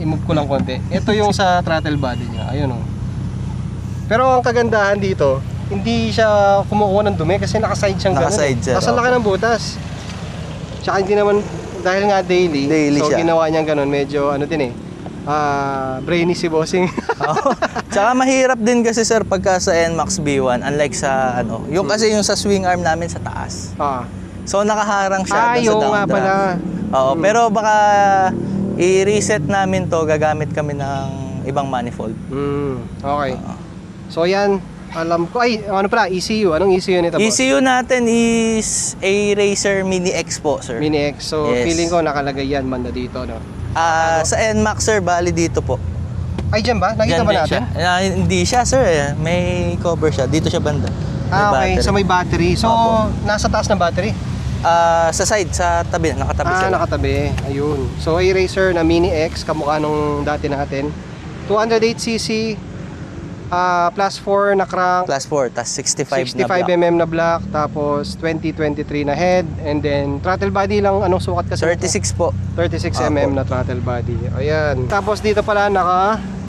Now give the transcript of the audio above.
I-move ko lang konti. Ito yung sa throttle body niya. Ayun o. Pero ang kagandahan dito, hindi siya kumukuha ng dumi kasi nakaside siyang ganun. Nakaside siya. Tapos ang laki ng butas. Tsaka hindi naman, dahil nga daily so siya. Ginawa niyang ganun, medyo ano din brainy si bossing. Tsaka mahirap din kasi sir pagka sa NMAX B1, unlike sa yung kasi yung sa swing arm namin sa taas. So nakaharang siya doon sa down drive. Pero baka i-reset namin to, gagamit kami ng ibang manifold. Okay. So yan, alam ko, ano pala, ECU. Anong ECU nito, boss? ECU natin is a Racer Mini X po, sir. Mini X. So feeling ko nakalagay yan banda dito, no? Sa NMAX sir, bali dito po. Ay, dyan ba? Nakita ba natin? Hindi siya sir, may cover siya. Dito siya banda. Okay, so may battery. So, nasa taas ng battery? Sa side, sa tabi, nakatabi siya. Nakatabi. Ayun. So, a Racer na Mini X, kamukha nung dati natin. 208cc, plus 4 na crank. Plus 4, tas 65 na block. 65mm na block, tapos 20-23 na head, and then throttle body lang, anong sukat kasi? 36 po. 36mm na throttle body. Ayan. Tapos dito pala naka